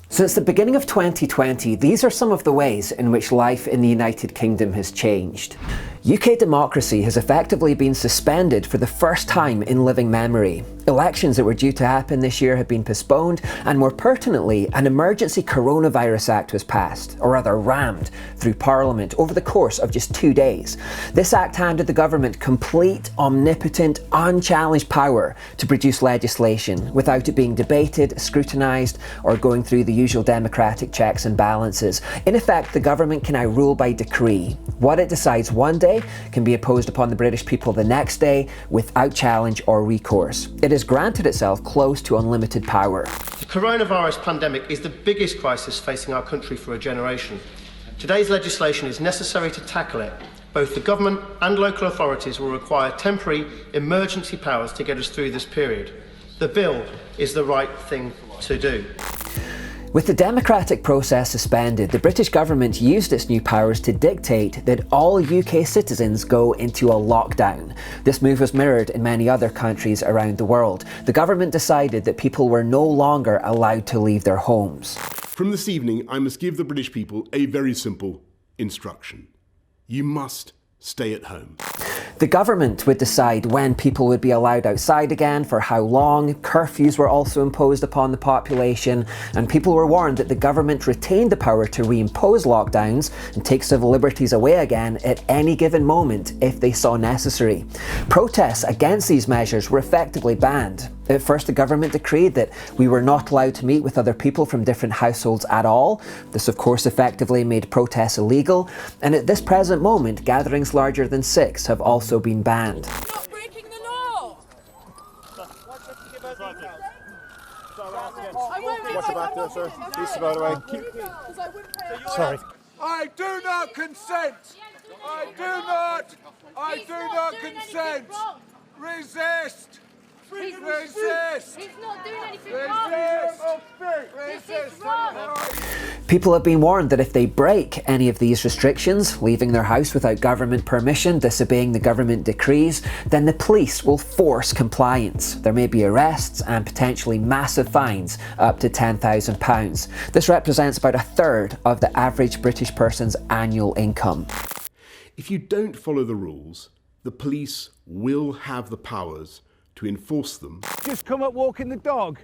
Since the beginning of 2020, these are some of the ways in which life in the United Kingdom has changed. UK democracy has effectively been suspended for the first time in living memory. Elections that were due to happen this year have been postponed, and more pertinently, an emergency coronavirus act was passed, or rather rammed, through Parliament over the course of just 2 days. This act handed the government complete, omnipotent, unchallenged power to produce legislation without it being debated, scrutinised, or going through the usual democratic checks and balances. In effect, the government can now rule by decree. What it decides one day can be imposed upon the British people the next day without challenge or recourse. It has granted itself close to unlimited power. The coronavirus pandemic is the biggest crisis facing our country for a generation. Today's legislation is necessary to tackle it. Both the government and local authorities will require temporary emergency powers to get us through this period. The bill is the right thing to do. With the democratic process suspended, the British government used its new powers to dictate that all UK citizens go into a lockdown. This move was mirrored in many other countries around the world. The government decided that people were no longer allowed to leave their homes. From this evening, I must give the British people a very simple instruction. You must stay at home. The government would decide when people would be allowed outside again, for how long. Curfews were also imposed upon the population, and people were warned that the government retained the power to reimpose lockdowns and take civil liberties away again at any given moment if they saw necessary. Protests against these measures were effectively banned. At first, the government decreed that we were not allowed to meet with other people from different households at all. This, of course, effectively made protests illegal, and at this present moment, gatherings larger than 6 have also been banned. Not breaking the law! Watch your back there, sir. Please, by the way. Sorry. I do not consent! I do not consent! Resist! Resist! He's not doing anything wrong! This is wrong! People have been warned that if they break any of these restrictions, leaving their house without government permission, disobeying the government decrees, then the police will force compliance. There may be arrests and potentially massive fines up to £10,000. This represents about 1/3 of the average British person's annual income. If you don't follow the rules, the police will have the powers to enforce them. Just come up walking the dog?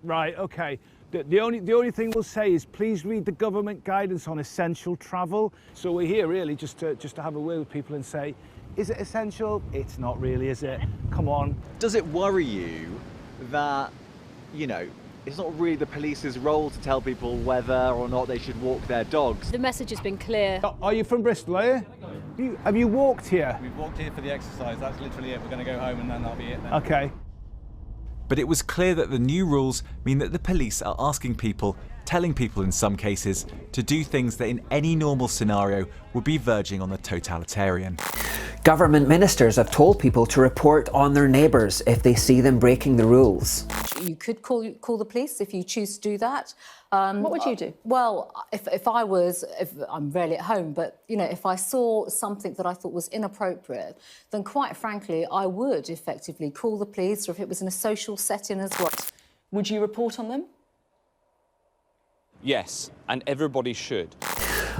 Right, okay. The only thing we'll say is please read the government guidance on essential travel. So we're here really just to have a word with people and say, is it essential? It's not really, is it? Come on. Does it worry you that, it's not really the police's role to tell people whether or not they should walk their dogs? The message has been clear. Are you from Bristol, are you? Have you walked here? We've walked here for the exercise, that's literally it. We're going to go home and then that'll be it then. Okay. But it was clear that the new rules mean that the police are asking people, telling people in some cases, to do things that in any normal scenario would be verging on the totalitarian. Government ministers have told people to report on their neighbours if they see them breaking the rules. You could call the police if you choose to do that. What would you do? Well, if I'm rarely at home, but if I saw something that I thought was inappropriate, then quite frankly, I would effectively call the police, or if it was in a social setting as well. Would you report on them? Yes, and everybody should.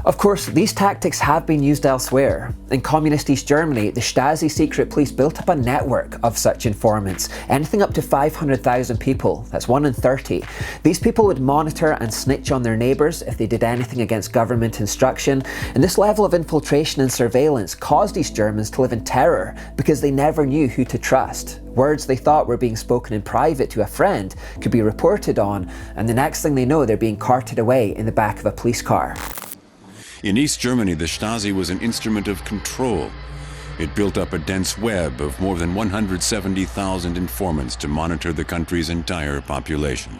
Of course, these tactics have been used elsewhere. In communist East Germany, the Stasi secret police built up a network of such informants, anything up to 500,000 people, that's 1 in 30. These people would monitor and snitch on their neighbours if they did anything against government instruction, and this level of infiltration and surveillance caused East Germans to live in terror because they never knew who to trust. Words they thought were being spoken in private to a friend could be reported on, and the next thing they know, they're being carted away in the back of a police car. In East Germany, the Stasi was an instrument of control. It built up a dense web of more than 170,000 informants to monitor the country's entire population.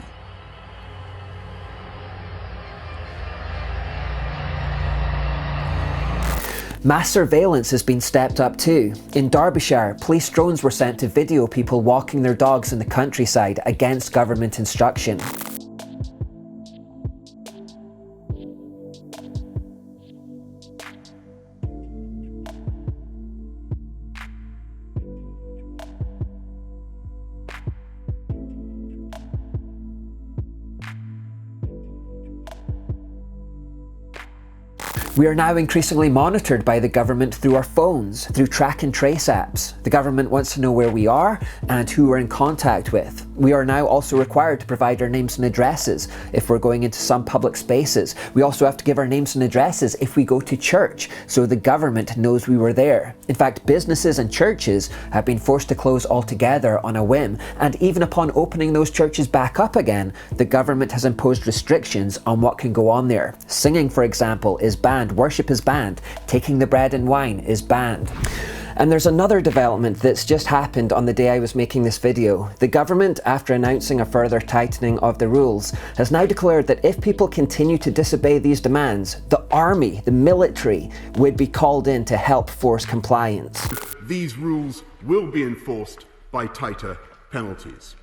Mass surveillance has been stepped up too. In Derbyshire, police drones were sent to video people walking their dogs in the countryside against government instruction. We are now increasingly monitored by the government through our phones, through track and trace apps. The government wants to know where we are and who we're in contact with. We are now also required to provide our names and addresses if we're going into some public spaces. We also have to give our names and addresses if we go to church, so the government knows we were there. In fact, businesses and churches have been forced to close altogether on a whim, and even upon opening those churches back up again, the government has imposed restrictions on what can go on there. Singing, for example, is banned, worship is banned, taking the bread and wine is banned. And there's another development that's just happened on the day I was making this video. The government, after announcing a further tightening of the rules, has now declared that if people continue to disobey these demands, the army, the military, would be called in to help force compliance. These rules will be enforced by tighter penalties.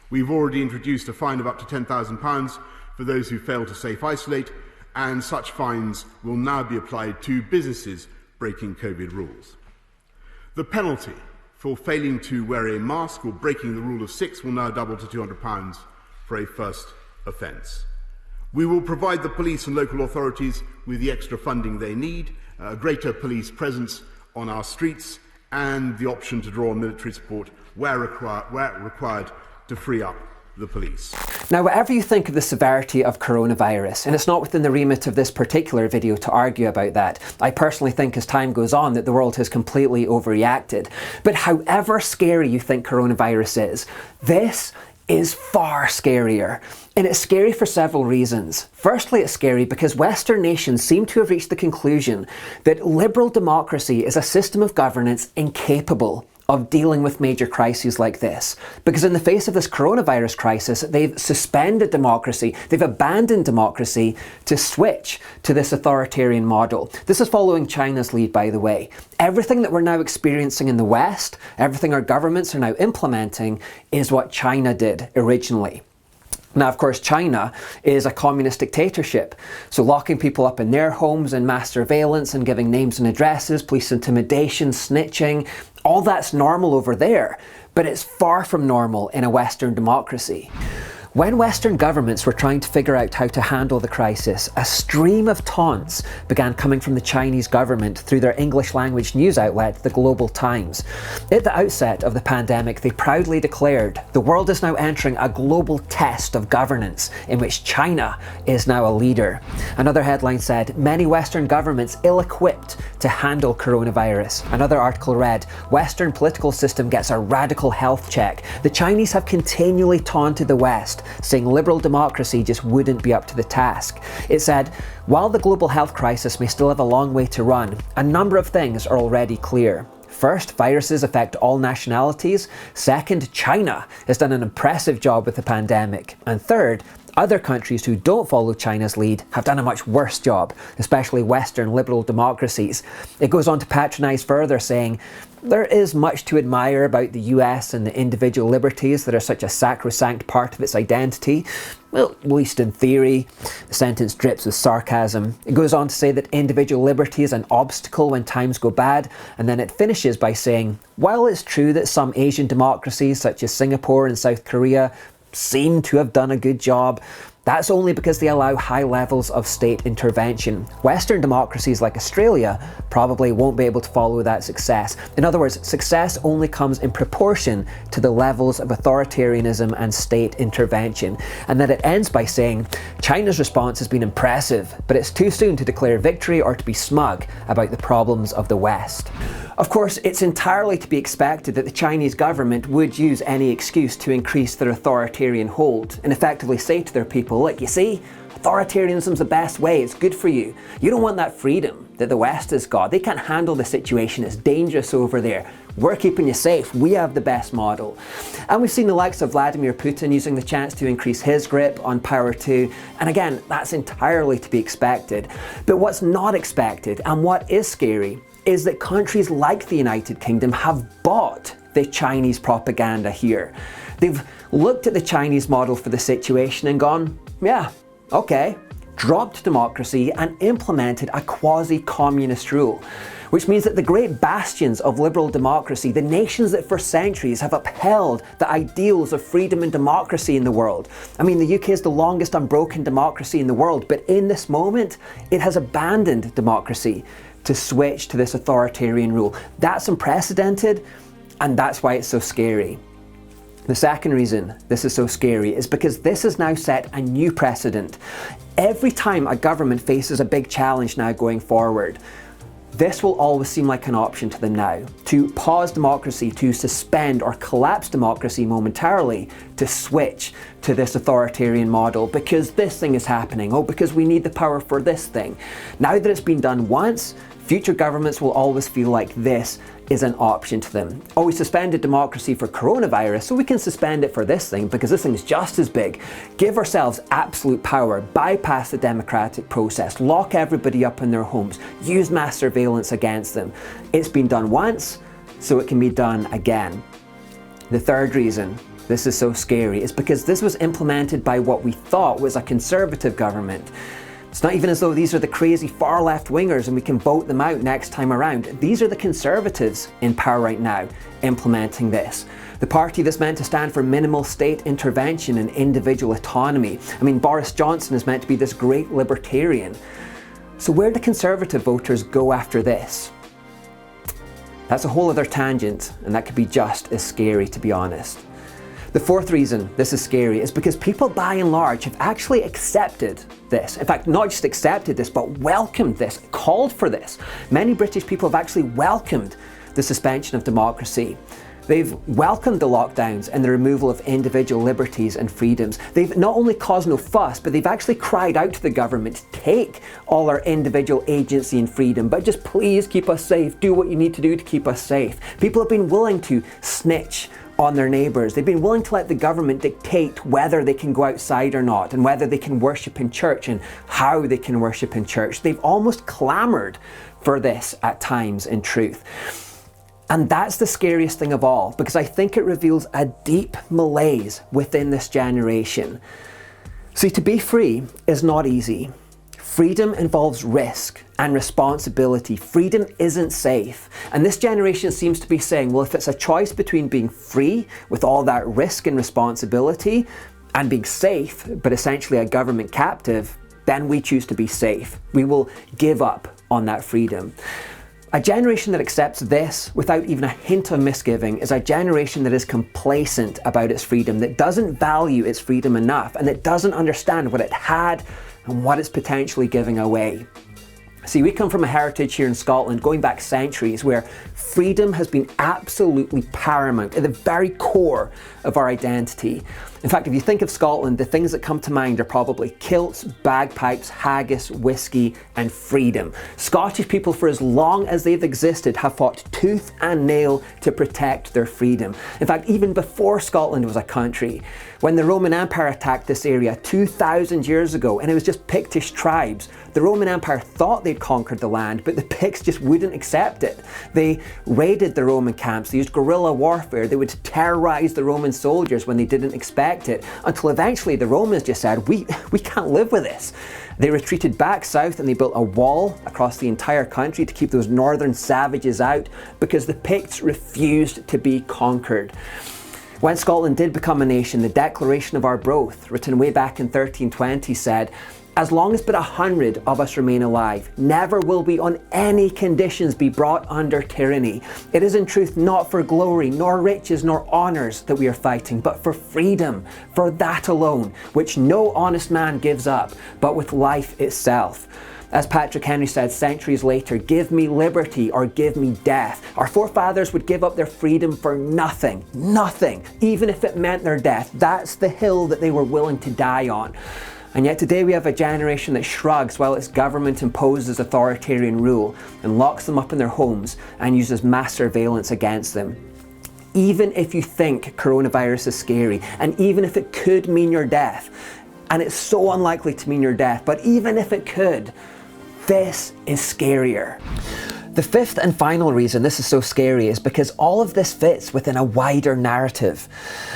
We've already introduced a fine of up to £10,000 for those who fail to safe isolate, and such fines will now be applied to businesses breaking COVID rules. The penalty for failing to wear a mask or breaking the rule of 6 will now double to £200 for a first offence. We will provide the police and local authorities with the extra funding they need, a greater police presence on our streets, and the option to draw on military support where required to free up the police. Now, whatever you think of the severity of coronavirus, and it's not within the remit of this particular video to argue about that, I personally think as time goes on that the world has completely overreacted. But however scary you think coronavirus is, this is far scarier. And it's scary for several reasons. Firstly, it's scary because Western nations seem to have reached the conclusion that liberal democracy is a system of governance incapable of dealing with major crises like this. Because in the face of this coronavirus crisis, they've suspended democracy, they've abandoned democracy to switch to this authoritarian model. This is following China's lead, by the way. Everything that we're now experiencing in the West, everything our governments are now implementing, is what China did originally. Now, of course, China is a communist dictatorship, so locking people up in their homes and mass surveillance and giving names and addresses, police intimidation, snitching, all that's normal over there, but it's far from normal in a Western democracy. When Western governments were trying to figure out how to handle the crisis, a stream of taunts began coming from the Chinese government through their English language news outlet, the Global Times. At the outset of the pandemic, they proudly declared, "The world is now entering a global test of governance in which China is now a leader." Another headline said, "Many Western governments ill-equipped to handle coronavirus." Another article read, "Western political system gets a radical health check." The Chinese have continually taunted the West, saying liberal democracy just wouldn't be up to the task. It said, "While the global health crisis may still have a long way to run, a number of things are already clear. First, viruses affect all nationalities. Second, China has done an impressive job with the pandemic. And third, other countries who don't follow China's lead have done a much worse job, especially Western liberal democracies." It goes on to patronise further, saying, "There is much to admire about the US and the individual liberties that are such a sacrosanct part of its identity. Well, at least in theory." The sentence drips with sarcasm. It goes on to say that individual liberty is an obstacle when times go bad, and then it finishes by saying, "While it's true that some Asian democracies such as Singapore and South Korea seem to have done a good job, that's only because they allow high levels of state intervention. Western democracies like Australia probably won't be able to follow that success." In other words, success only comes in proportion to the levels of authoritarianism and state intervention. And then it ends by saying, "China's response has been impressive, but it's too soon to declare victory or to be smug about the problems of the West." Of course, it's entirely to be expected that the Chinese government would use any excuse to increase their authoritarian hold and effectively say to their people, "Look, you see, authoritarianism's the best way, it's good for you. You don't want that freedom that the West has got. They can't handle the situation, it's dangerous over there. We're keeping you safe, we have the best model." And we've seen the likes of Vladimir Putin using the chance to increase his grip on power too. And again, that's entirely to be expected. But what's not expected, and what is scary, is that countries like the United Kingdom have bought the Chinese propaganda here. They've looked at the Chinese model for the situation and gone, yeah, okay, dropped democracy and implemented a quasi-communist rule. which means that the great bastions of liberal democracy, the nations that for centuries have upheld the ideals of freedom and democracy in the world. I mean, the UK is the longest unbroken democracy in the world, but in this moment, it has abandoned democracy to switch to this authoritarian rule. That's unprecedented, and that's why it's so scary. The second reason this is so scary is because this has now set a new precedent. Every time a government faces a big challenge now going forward, this will always seem like an option to them now. To pause democracy, to suspend or collapse democracy momentarily, to switch to this authoritarian model because this thing is happening, because we need the power for this thing. Now that it's been done once, future governments will always feel like this is an option to them. We suspended democracy for coronavirus, so we can suspend it for this thing because this thing's just as big. Give ourselves absolute power, bypass the democratic process, lock everybody up in their homes, use mass surveillance against them. It's been done once, so it can be done again. The third reason this is so scary is because this was implemented by what we thought was a conservative government. It's not even as though these are the crazy far left wingers and we can vote them out next time around. These are the Conservatives in power right now implementing this. The party that's meant to stand for minimal state intervention and individual autonomy. I mean, Boris Johnson is meant to be this great libertarian. So where do Conservative voters go after this? That's a whole other tangent, and that could be just as scary, to be honest. The fourth reason this is scary is because people by and large have actually accepted this. In fact, not just accepted this, but welcomed this, called for this. Many British people have actually welcomed the suspension of democracy. They've welcomed the lockdowns and the removal of individual liberties and freedoms. They've not only caused no fuss, but they've actually cried out to the government, take all our individual agency and freedom, but just please keep us safe. Do what you need to do to keep us safe. People have been willing to snitch on their neighbours. They've been willing to let the government dictate whether they can go outside or not, and whether they can worship in church and how they can worship in church. They've almost clamoured for this at times, in truth. And that's the scariest thing of all, because I think it reveals a deep malaise within this generation. See, to be free is not easy. Freedom involves risk and responsibility. Freedom isn't safe. And this generation seems to be saying, well, if it's a choice between being free with all that risk and responsibility and being safe, but essentially a government captive, then we choose to be safe. We will give up on that freedom. A generation that accepts this without even a hint of misgiving is a generation that is complacent about its freedom, that doesn't value its freedom enough, and that doesn't understand what it had and what it's potentially giving away. See, we come from a heritage here in Scotland going back centuries where freedom has been absolutely paramount at the very core of our identity. In fact, if you think of Scotland, the things that come to mind are probably kilts, bagpipes, haggis, whiskey, and freedom. Scottish people, for as long as they've existed, have fought tooth and nail to protect their freedom. In fact, even before Scotland was a country, when the Roman Empire attacked this area 2,000 years ago, and it was just Pictish tribes, the Roman Empire thought they'd conquered the land, but the Picts just wouldn't accept it. They raided the Roman camps, they used guerrilla warfare, they would terrorize the Roman soldiers when they didn't expect it, until eventually the Romans just said, we can't live with this. They retreated back south and they built a wall across the entire country to keep those northern savages out, because the Picts refused to be conquered. When Scotland did become a nation, the Declaration of Our Growth, written way back in 1320, said, "As long as but 100 of us remain alive, never will we on any conditions be brought under tyranny. It is in truth not for glory, nor riches, nor honours that we are fighting, but for freedom, for that alone, which no honest man gives up, but with life itself." As Patrick Henry said centuries later, "Give me liberty or give me death." Our forefathers would give up their freedom for nothing, even if it meant their death. That's the hill that they were willing to die on. And yet today we have a generation that shrugs while its government imposes authoritarian rule and locks them up in their homes and uses mass surveillance against them. Even if you think coronavirus is scary, and even if it could mean your death, and it's so unlikely to mean your death, but even if it could, this is scarier. The fifth and final reason this is so scary is because all of this fits within a wider narrative.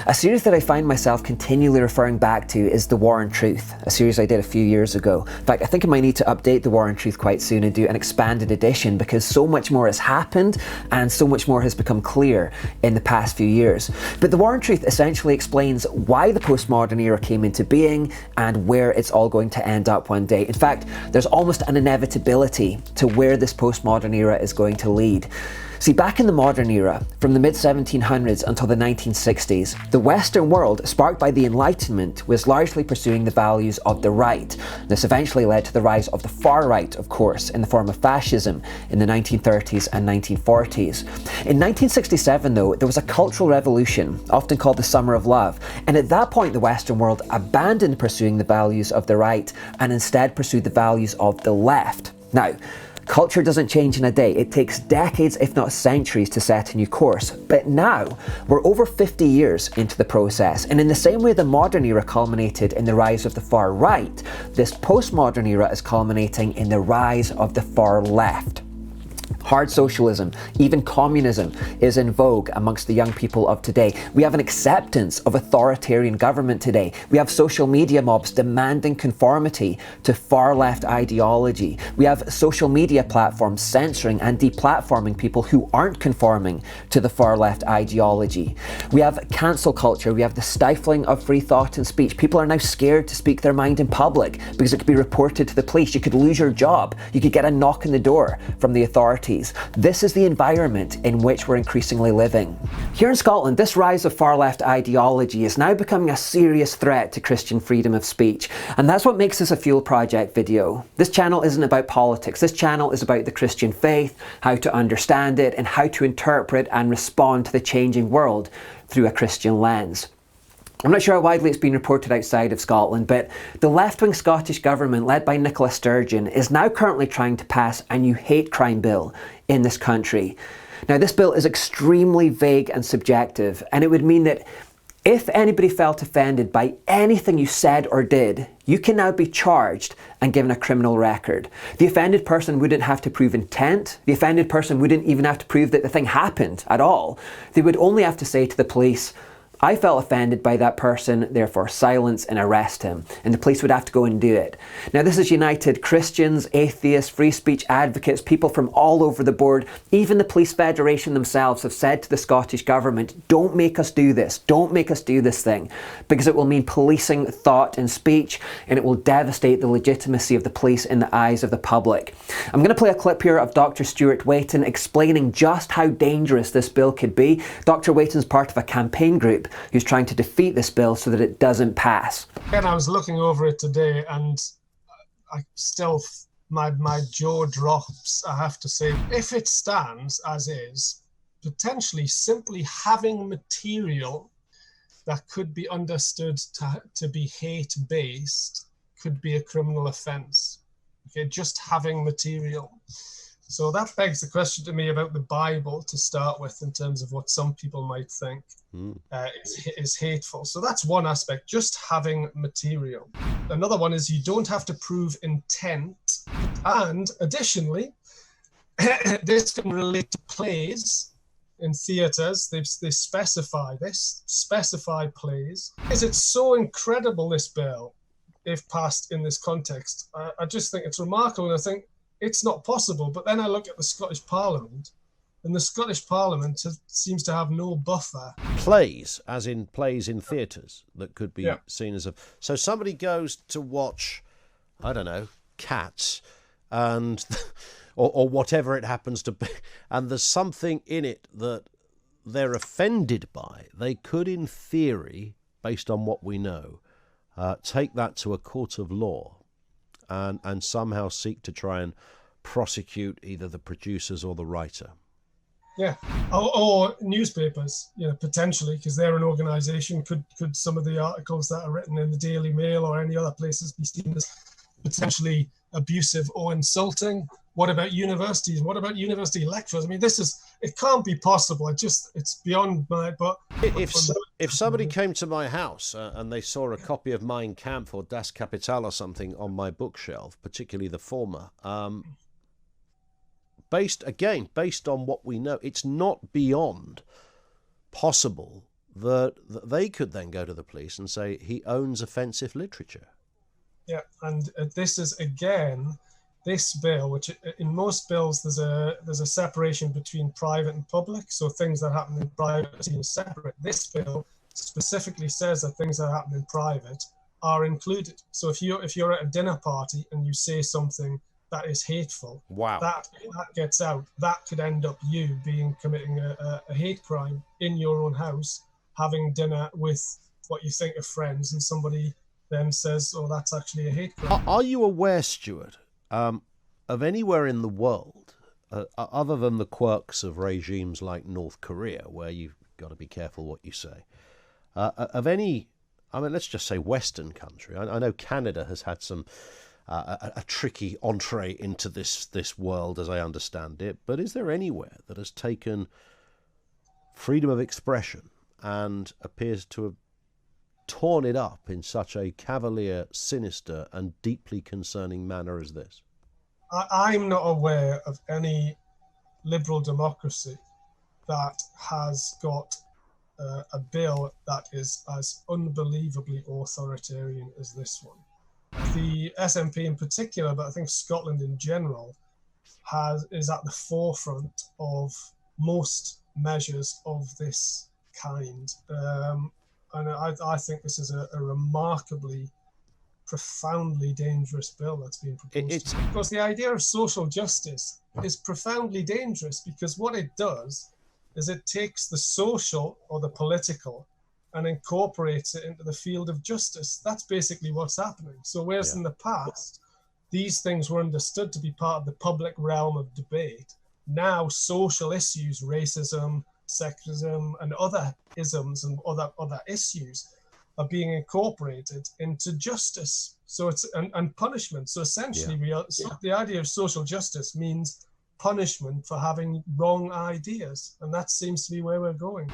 A series that I find myself continually referring back to is The War and Truth, a series I did a few years ago. In fact, I think I might need to update The War and Truth quite soon and do an expanded edition, because so much more has happened and so much more has become clear in the past few years. But The War and Truth essentially explains why the postmodern era came into being and where it's all going to end up one day. In fact, there's almost an inevitability to where this postmodern era is going to lead. See, back in the modern era, from the mid-1700s until the 1960s, the Western world, sparked by the Enlightenment, was largely pursuing the values of the right. This eventually led to the rise of the far right, of course, in the form of fascism in the 1930s and 1940s. In 1967, though, there was a cultural revolution, often called the Summer of Love, and at that point the Western world abandoned pursuing the values of the right and instead pursued the values of the left. Now, culture doesn't change in a day. It takes decades, if not centuries, to set a new course. But now, we're over 50 years into the process, and in the same way the modern era culminated in the rise of the far right, this postmodern era is culminating in the rise of the far left. Hard socialism, even communism, is in vogue amongst the young people of today. We have an acceptance of authoritarian government today. We have social media mobs demanding conformity to far-left ideology. We have social media platforms censoring and deplatforming people who aren't conforming to the far-left ideology. We have cancel culture. We have the stifling of free thought and speech. People are now scared to speak their mind in public because it could be reported to the police. You could lose your job. You could get a knock on the door from the authorities. This is the environment in which we're increasingly living. Here in Scotland, this rise of far-left ideology is now becoming a serious threat to Christian freedom of speech, and that's what makes this a Fuel Project video. This channel isn't about politics. This channel is about the Christian faith, how to understand it, and how to interpret and respond to the changing world through a Christian lens. I'm not sure how widely it's been reported outside of Scotland, but the left-wing Scottish government, led by Nicola Sturgeon, is now currently trying to pass a new hate crime bill in this country. Now, this bill is extremely vague and subjective, and it would mean that if anybody felt offended by anything you said or did, you can now be charged and given a criminal record. The offended person wouldn't have to prove intent. The offended person wouldn't even have to prove that the thing happened at all. They would only have to say to the police, I felt offended by that person, therefore silence and arrest him. And the police would have to go and do it. Now, this has united Christians, atheists, free speech advocates, people from all over the board. Even the Police Federation themselves have said to the Scottish Government, don't make us do this. Don't make us do this thing. Because it will mean policing thought and speech, and it will devastate the legitimacy of the police in the eyes of the public. I'm going to play a clip here of Dr. Stuart Waiton explaining just how dangerous this bill could be. Dr. Waiton's part of a campaign group who's trying to defeat this bill so that it doesn't pass. Again, I was looking over it today and I still, my jaw drops, I have to say. If it stands as is, potentially simply having material that could be understood to be hate-based could be a criminal offence. Okay, just having material. So that begs the question to me about the Bible to start with, in terms of what some people might think is hateful. So that's one aspect, just having material. Another one is you don't have to prove intent. And additionally, this can relate to plays in theatres. They specify plays. Because it's so incredible, this bill, if passed in this context. I just think it's remarkable, and I think it's not possible. But then I look at the Scottish Parliament, and the Scottish Parliament seems to have no buffer. Plays, as in plays in theatres, that could be seen as a... So somebody goes to watch, I don't know, Cats, and or whatever it happens to be, and there's something in it that they're offended by. They could, in theory, based on what we know, take that to a court of law and somehow seek to try and prosecute either the producers or the writer. Yeah, or newspapers, potentially, because they're an organisation. Could some of the articles that are written in the Daily Mail or any other places be seen as potentially abusive or insulting? What about universities? What about university lecturers? I mean, it can't be possible. It's beyond my... But if somebody came to my house and they saw a copy of Mein Kampf or Das Kapital or something on my bookshelf, particularly the former, based on what we know, it's not beyond possible that they could then go to the police and say he owns offensive literature. Yeah, and this is again, this bill, which in most bills there's a separation between private and public, so things that happen in private are seen as separate. This bill specifically says that things that happen in private are included. So if you're at a dinner party and you say something that is hateful, wow, that gets out. That could end up you committing a hate crime in your own house, having dinner with what you think are friends, and somebody then says, oh, that's actually a hate crime. Are you aware, Stuart, of anywhere in the world, other than the quirks of regimes like North Korea, where you've got to be careful what you say, of any, I mean, let's just say Western country? I know Canada has had some a tricky entree into this world, as I understand it, but is there anywhere that has taken freedom of expression and appears to have torn it up in such a cavalier, sinister and deeply concerning manner as this? I'm not aware of any liberal democracy that has got a bill that is as unbelievably authoritarian as this one. The SNP in particular, but I think Scotland in general, is at the forefront of most measures of this kind. And I think this is a remarkably, profoundly dangerous bill that's been proposed. Because the idea of social justice is profoundly dangerous, because what it does is it takes the social or the political and incorporates it into the field of justice. That's basically what's happening. So whereas in the past, these things were understood to be part of the public realm of debate, now social issues, racism, sexism, and other isms and other issues are being incorporated into justice. So it's and punishment. So essentially, the idea of social justice means punishment for having wrong ideas, and that seems to be where we're going.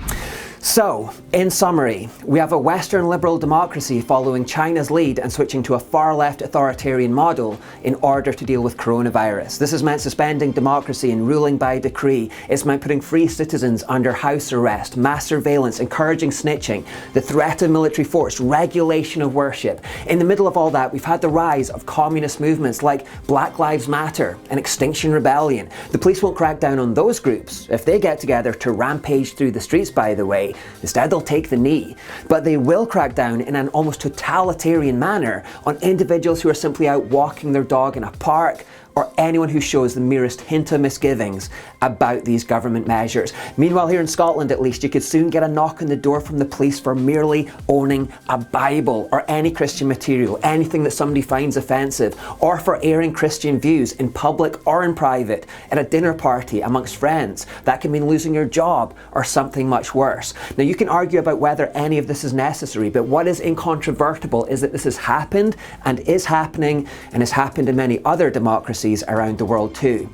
So, in summary, we have a Western liberal democracy following China's lead and switching to a far-left authoritarian model in order to deal with coronavirus. This has meant suspending democracy and ruling by decree. It's meant putting free citizens under house arrest, mass surveillance, encouraging snitching, the threat of military force, regulation of worship. In the middle of all that, we've had the rise of communist movements like Black Lives Matter and Extinction Rebellion. The police won't crack down on those groups if they get together to rampage through the streets, by the way. Instead, they'll take the knee. But they will crack down in an almost totalitarian manner on individuals who are simply out walking their dog in a park, or anyone who shows the merest hint of misgivings about these government measures. Meanwhile, here in Scotland at least, you could soon get a knock on the door from the police for merely owning a Bible or any Christian material, anything that somebody finds offensive, or for airing Christian views in public or in private, at a dinner party amongst friends. That can mean losing your job or something much worse. Now, you can argue about whether any of this is necessary, but what is incontrovertible is that this has happened and is happening and has happened in many other democracies around the world too,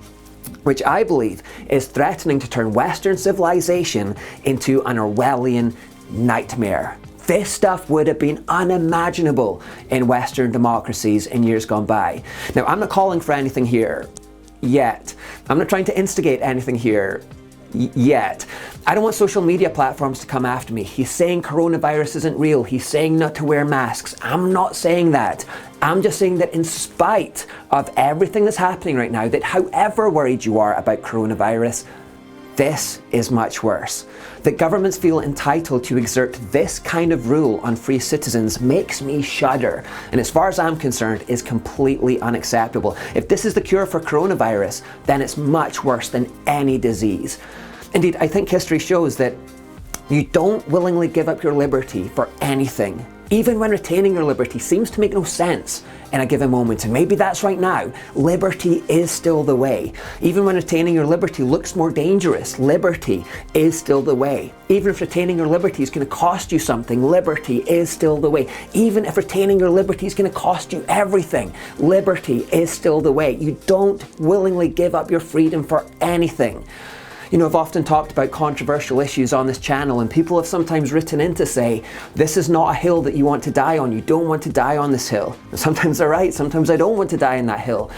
which I believe is threatening to turn Western civilization into an Orwellian nightmare. This stuff would have been unimaginable in Western democracies in years gone by. Now, I'm not calling for anything here yet. I'm not trying to instigate anything here yet. I don't want social media platforms to come after me. He's saying coronavirus isn't real. He's saying not to wear masks. I'm not saying that. I'm just saying that in spite of everything that's happening right now, that however worried you are about coronavirus, this is much worse. That governments feel entitled to exert this kind of rule on free citizens makes me shudder, and as far as I'm concerned, is completely unacceptable. If this is the cure for coronavirus, then it's much worse than any disease. Indeed, I think history shows that you don't willingly give up your liberty for anything, even when retaining your liberty seems to make no sense in a given moment, and maybe that's right now. Liberty is still the way. Even when retaining your liberty looks more dangerous, liberty is still the way. Even if retaining your liberty is going to cost you something, liberty is still the way. Even if retaining your liberty is going to cost you everything, liberty is still the way. You don't willingly give up your freedom for anything. You know, I've often talked about controversial issues on this channel, and people have sometimes written in to say, this is not a hill that you want to die on. You don't want to die on this hill. And sometimes they're right, sometimes I don't want to die on that hill.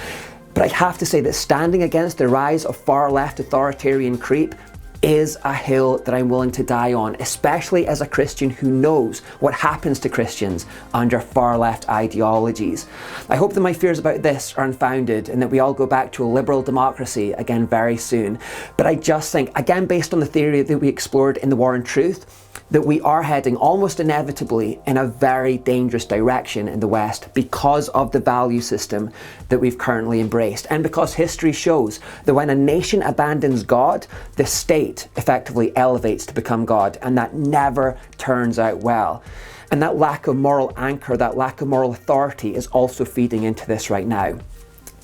But But I have to say that standing against the rise of far-left authoritarian creep is a hill that I'm willing to die on, especially as a Christian who knows what happens to Christians under far-left ideologies. I hope that my fears about this are unfounded and that we all go back to a liberal democracy again very soon. But I just think, again based on the theory that we explored in The War on Truth, that we are heading almost inevitably in a very dangerous direction in the West because of the value system that we've currently embraced, and because history shows that when a nation abandons God, the state effectively elevates to become God, and that never turns out well. And that lack of moral anchor, that lack of moral authority is also feeding into this right now.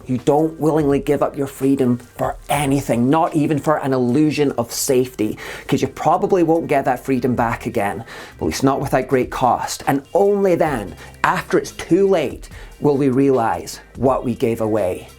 You don't willingly give up your freedom for anything, not even for an illusion of safety, because you probably won't get that freedom back again, at least not without great cost. And only then, after it's too late, will we realize what we gave away.